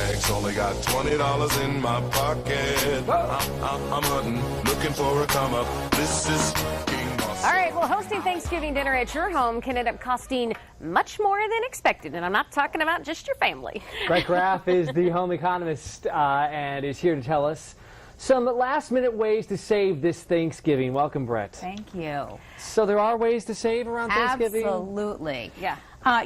bags, only got $20 in my pocket. I'm hunting, looking for a come up. This is King Boss. All right, well, hosting Thanksgiving dinner at your home can end up costing much more than expected, and I'm not talking about just your family. Graff is the home economist and is here to tell us some last-minute ways to save this Thanksgiving. Welcome, Brett. Thank you. So there are ways to save around Thanksgiving? Absolutely. Yeah.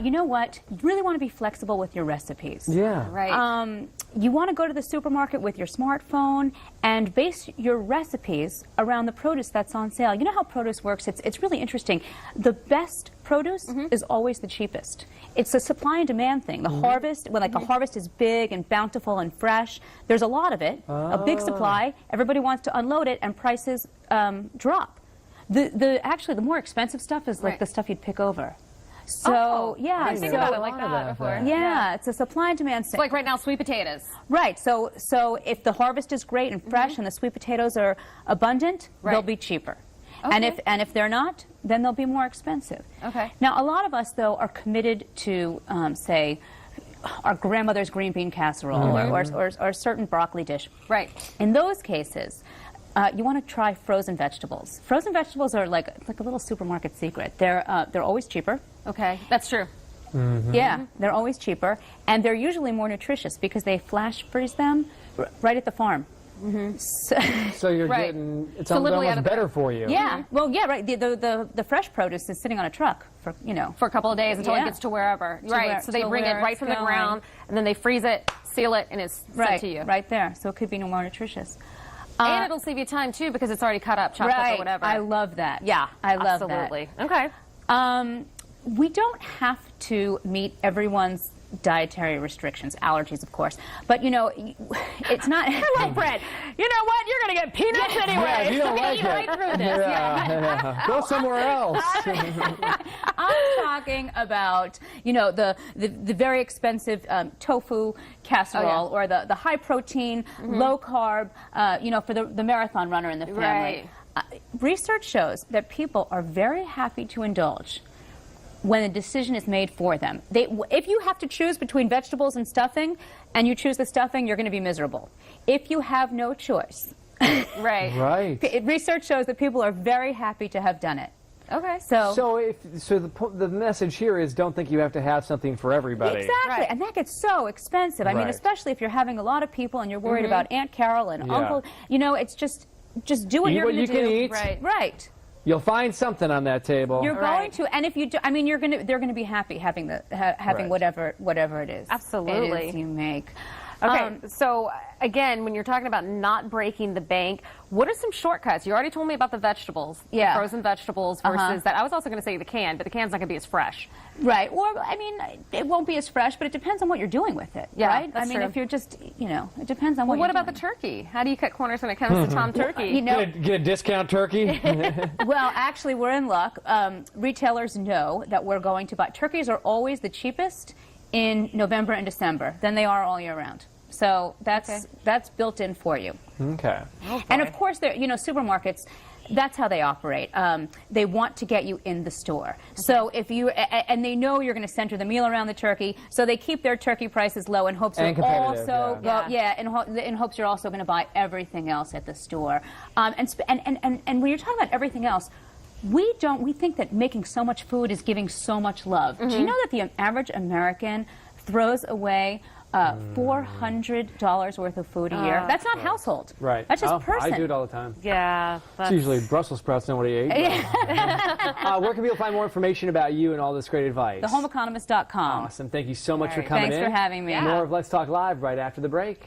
You know what? You really want to be flexible with your recipes. Yeah. Right. You want to go to the supermarket with your smartphone and base your recipes around the produce that's on sale. You know how produce works? It's really interesting. The best produce is always the cheapest. It's a supply and demand thing. The harvest, when like a harvest is big and bountiful and fresh, there's a lot of it, a big supply. Everybody wants to unload it, and prices drop. Actually, the more expensive stuff is like the stuff you'd pick over. So yeah, I didn't think about it like that before. Yeah, it's a supply and demand thing. Like right now, sweet potatoes. Right. So if the harvest is great and fresh and the sweet potatoes are abundant, they'll be cheaper. Okay. And if they're not, then they'll be more expensive. Okay. Now, a lot of us though are committed to say our grandmother's green bean casserole or a certain broccoli dish. Right. In those cases, you want to try frozen vegetables. Frozen vegetables are like a little supermarket secret. They're always cheaper. Okay, that's true. Yeah, they're always cheaper, and they're usually more nutritious because they flash freeze them right at the farm. So you're getting, it's almost better for you. Yeah, well, yeah, right. The fresh produce is sitting on a truck for For a couple of days until it gets to wherever. So they bring it right from the ground, and then they freeze it, seal it, and it's sent to you. Right there. So it could be no more nutritious. And it'll save you time too because it's already cut up, chopped up, or whatever. I love that. Yeah, I love absolutely. that. Okay. We don't have to meet everyone's dietary restrictions, allergies, of course. But, you know, it's not... I love bread. You know what? You're going to get peanuts anyway. Yeah, you don't like eat right through this. Go somewhere else. I'm talking about, you know, the very expensive tofu casserole or the high-protein, low-carb, you know, for the marathon runner in the family. Research shows that people are very happy to indulge when a decision is made for them. If you have to choose between vegetables and stuffing, and you choose the stuffing, you're going to be miserable. If you have no choice, research shows that people are very happy to have done it. Okay. So the message here is don't think you have to have something for everybody. Exactly, and that gets so expensive. I mean, especially if you're having a lot of people and you're worried about Aunt Carol and Uncle. You know, it's just do what you're going to do. Can eat. Right. You'll find something on that table. You're going to, and if you do, I mean, they're going to be happy having whatever it is. Absolutely. It is you make. Okay, so again, when you're talking about not breaking the bank, what are some shortcuts? You already told me about the vegetables, frozen vegetables versus that. I was also going to say the can, but the can's not going to be as fresh. Right. Or, I mean, it won't be as fresh, but it depends on what you're doing with it. Yeah, right? That's I mean, true. if you're just, you know, it depends on what What you're about the turkey? How do you cut corners when it comes to Tom Turkey? You know, get a discount turkey? well, actually, we're in luck. Retailers know that we're going to buy. Turkeys are always the cheapest in November and December than they are all year round. So that's built in for you. Okay. And of course, you know, supermarkets, that's how they operate. They want to get you in the store. So if you and they know you're going to center the meal around the turkey, so they keep their turkey prices low in hopes you're also in hopes you're also going to buy everything else at the store. And when you're talking about everything else, we think that making so much food is giving so much love. Do you know that the average American throws away $400 worth of food a year? That's not household. Right. That's just person. I do it all the time. Yeah. It's usually Brussels sprouts, nobody ate. Where can people find more information about you and all this great advice? TheHomeEconomist.com. Awesome. Thank you so much for coming in. Thanks for having me. More of Let's Talk Live right after the break.